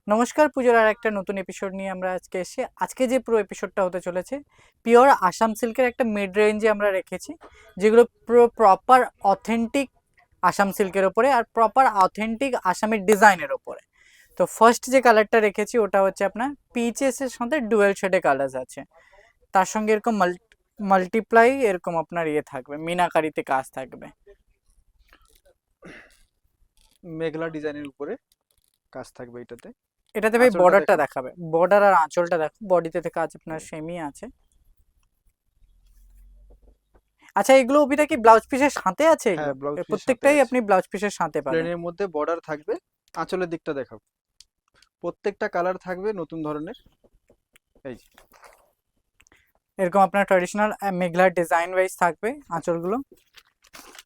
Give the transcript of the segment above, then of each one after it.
নমস্কার, পুজোর আর একটা নতুন এপিসোড নিয়ে আমরা আজকে যে পুরো এপিসোডটা হতে চলেছে পিওর আসাম সিল্কের একটা মিড রেঞ্জে আমরা রেখেছি, যেগুলো পুরো প্রপার অথেন্টিক আসাম সিল্কের ওপরে আর প্রপার অথেন্টিক আসামের ডিজাইনের ওপরে। তো ফার্স্ট যে কালারটা রেখেছি ওটা হচ্ছে আপনার পিচেস এর সাথে ডুয়েল শেডে কালার আছে, তার সঙ্গে এরকম মাল্টিপ্লাই এরকম আপনার ইয়ে থাকবে, মিনাকারিতে কাজ থাকবে। মেঘলা ডিজাইনের উপরে কাজ থাকবে এটাতে ভাই আঁচলটা বর্ডারটা দেখাও। দেখাবে, বর্ডার আর আঁচলটা দেখো, বডিতে থেকে কাজ আপনার সেমই আছে। আচ্ছা, এগুলো অবিটা কি ব্লাউজ পিসের সাথে আছে? হ্যাঁ, এগুলো ব্লাউজ পিসের সাথে প্রত্যেকটাই আছে। আপনি ব্লাউজ পিসের সাথে পাবেন। প্লেনের মধ্যে বর্ডার থাকবে। আঁচলের দিকটা দেখাও। প্রত্যেকটা কালার থাকবে নতুন ধরনের। এই যে এরকম আপনার ট্র্যাডিশনাল মেঘলার ডিজাইন ওয়াইজ থাকবে আঁচলগুলো।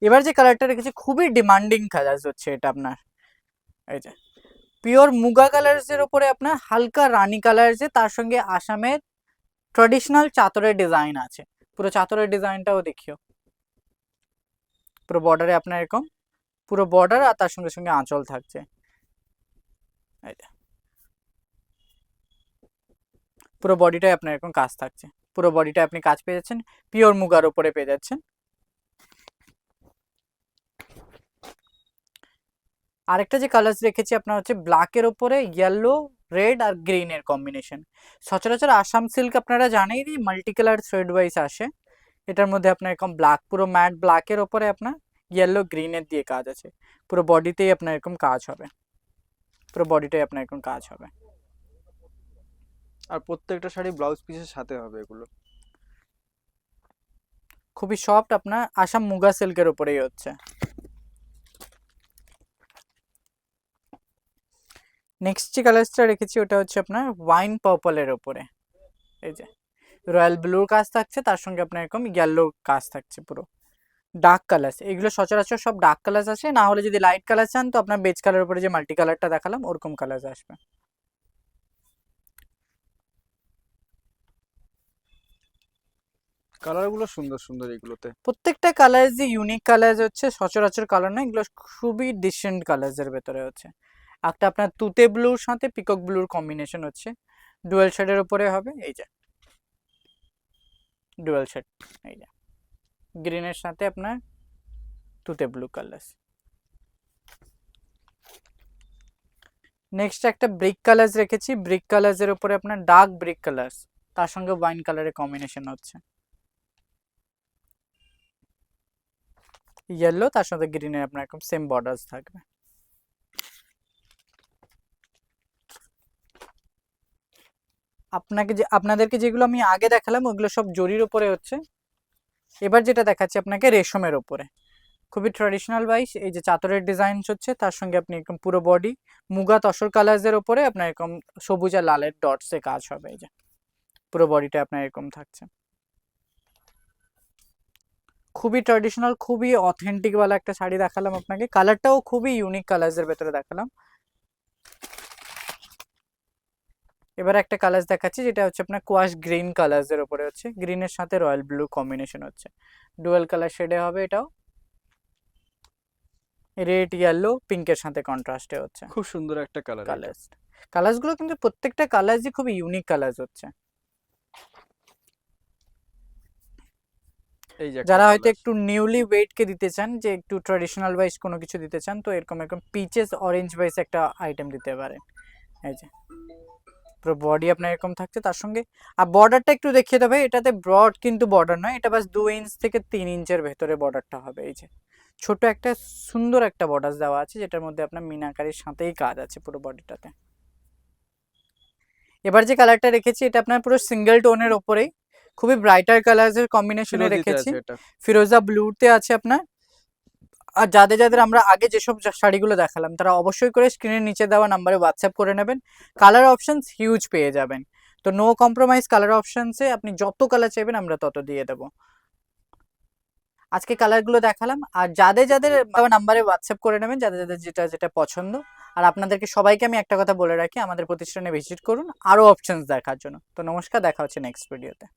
এবার যে কালারটা রেখেছি খুবই ডিমান্ডিং কালার হচ্ছে এটা আপনার, এই যে পিওর মুগা কালার্স এর উপরে আপনার হালকা রানী কালার্স, তার সঙ্গে আসামের ট্র্যাডিশনাল চাদরের ডিজাইন আছে। পুরো চাদরের ডিজাইনটাও দেখিও। পুরো বর্ডারে আপনার এরকম পুরো বর্ডার আর তার সঙ্গে সঙ্গে আঁচল থাকছে। এই যে পুরো বডিটাই আপনার এরকম কাজ থাকছে, পুরো বডিটায় আপনি কাজ পেয়ে যাচ্ছেন, পিওর মুগার উপরে পেয়ে যাচ্ছেন। আরেকটা যে কালার রেখেছি আপনার হচ্ছে ব্ল্যাকের ওপরে ইয়েলো, রেড আর গ্রিন এর কম্বিনেশন। সচরাচর আসাম সিল্ক আপনারা জানেনই মাল্টি কালার থ্রেড ওয়াইজ আসে। এটার মধ্যে আপনার এরকম ব্ল্যাক, পুরো ম্যাট ব্ল্যাকের ওপরে আপনার ইয়েলো গ্রিনের দিয়ে কাজ আছে। পুরো বডিতেই আপনার এরকম কাজ হবে, পুরো বডিটাই আপনার এরকম কাজ হবে। আর প্রত্যেকটা শাড়ি ব্লাউজ পিসের সাথে হবে এগুলো। খুবই সফট, আপনার আসাম মুগা সিল্কের উপরেই হচ্ছে। নেক্সট যে কালারটা রেখেছি ওটা হচ্ছে আপনার ওয়াইন পার্পলের ওপরে। এই যে রয়্যাল ব্লুর কাজ থাকছে, তার সঙ্গে আপনার এরকম ইয়েলো কাজ থাকছে। পুরো ডার্ক কালার, এগুলো সচরাচর সব ডার্ক কালার আসে, না হলে যদি লাইট কালার চান তো আপনার বেজ কালার উপরে যে মাল্টি কালারটা দেখালাম ওরকম কালার আসবে। কালারগুলো সুন্দর সুন্দর এগুলোতে। প্রত্যেকটা কালার যে ইউনিক কালার হচ্ছে, সচরাচর কালার না, এগুলো খুবই ডিসেন্ট কালার্সের ভেতরে হচ্ছে। একটা আপনার তুতে ব্লুর সাথে পিকক ব্লুর কম্বিনেশন হচ্ছে, ডুয়েল শেডের উপরে হবে। এই যে ডুয়েল শেড, এই যে গ্রিনের সাথে আপনার তুতে ব্লু কালার। নেক্সট একটা ব্রিক কালার্স রেখেছি, ব্রিক কালার্স এর উপরে আপনার ডার্ক ব্রিক কালার্স, তার সঙ্গে ওয়াইন কালারের কম্বিনেশন হচ্ছে, ইয়েলো তার সাথে গ্রিনের আপনার এরকম সেম বর্ডার্স থাকবে। আপনাদেরকে যেগুলো আমি আগে দেখালাম ওগুলো সব জরির উপরে হচ্ছে। এবার যেটা দেখাচ্ছি আপনাকে রেশমের উপরে, খুবই ট্র্যাডিশনাল ওয়াইজ এই যে চাদরের ডিজাইন হচ্ছে, তার সঙ্গে আপনি এরকম পুরো বডি মুগা তসর কালার্স এর উপরে আপনার এরকম সবুজ আর লালের ডটস এ কাজ হবে। এই যে পুরো বডিটা আপনার এরকম থাকছে, খুবই ট্র্যাডিশনাল, খুবই অথেন্টিক ওয়ালা একটা শাড়ি দেখালাম আপনাকে। কালারটাও খুবই ইউনিক কালার্স এর ভেতরে দেখালাম। এবার একটা কালার দেখাচ্ছি যেটা হচ্ছে আপনার কোয়াশ গ্রিন কালার্স এর উপরে হচ্ছে, গ্রিনের সাথে রয়্যাল ব্লু কম্বিনেশন হচ্ছে, ডুয়াল কালার শেডে হবে। এটাও রেড ইয়েলো পিঙ্কের সাথে কন্ট্রাস্টে হচ্ছে। খুব সুন্দর একটা কালার এটা। কালার্স কালার্সগুলো কিন্তু প্রত্যেকটা কালার্সই খুবই ইউনিক কালার্স হচ্ছে। এই যে একটা যারা হয়তো কালার। একটু নিউলি ওয়েটকে দিতে চান, যে একটু ট্র্যাডিশনাল ওয়াইজ কোনো কিছু দিতে চান, তো এরকম এরকম পিচেস অরেঞ্জ ওয়াইজ একটা আইটেম দিতে পারেন। এই যে পুরো বডি আপনার এরকম থাকছে, তার সঙ্গে আর বর্ডারটা একটু দেখিয়ে দেবে। এটাতে ব্রড কিন্তু বর্ডার নয়, এটা বাস 2 ইঞ্চ থেকে 3 ইঞ্চের ভেতরে বর্ডারটা হবে। এই যে ছোট একটা সুন্দর একটা বর্ডার দেওয়া আছে, যেটার মধ্যে আপনার মিনাকারির সাথেই কাজ আছে পুরো বডিটাতে। এবার যে কালারটা রেখেছি এটা আপনার পুরো সিঙ্গেল টোনের ওপরেই, খুবই ব্রাইটার কালার্সের কম্বিনেশনে ফিরোজিতে রেখেছি। আছে এটা। ফিরোজা ব্লুতে আছে আপনার। আর যাদের যাদের আমরা আগে যেসব শাড়িগুলো দেখালাম তারা অবশ্যই করে স্ক্রিনের নিচে দেওয়া নাম্বারে হোয়াটসঅ্যাপ করে নেবেন, কালার অপশনস হিউজ পেয়ে যাবেন। তো নো কম্প্রোমাইজ কালার অপশনসে আপনি যত কালার চাইবেন আমরা তত দিয়ে দেবো। আজকে কালারগুলো দেখালাম, আর যাদের যাদের নাম্বারে হোয়াটসঅ্যাপ করে নেবেন, যাদের যাদের যেটা যেটা পছন্দ। আর আপনাদেরকে সবাইকে আমি একটা কথা বলে রাখি, আমাদের প্রতিষ্ঠানে ভিজিট করুন আরো অপশনস দেখার জন্য। তো নমস্কার, দেখা হচ্ছে নেক্সট ভিডিওতে।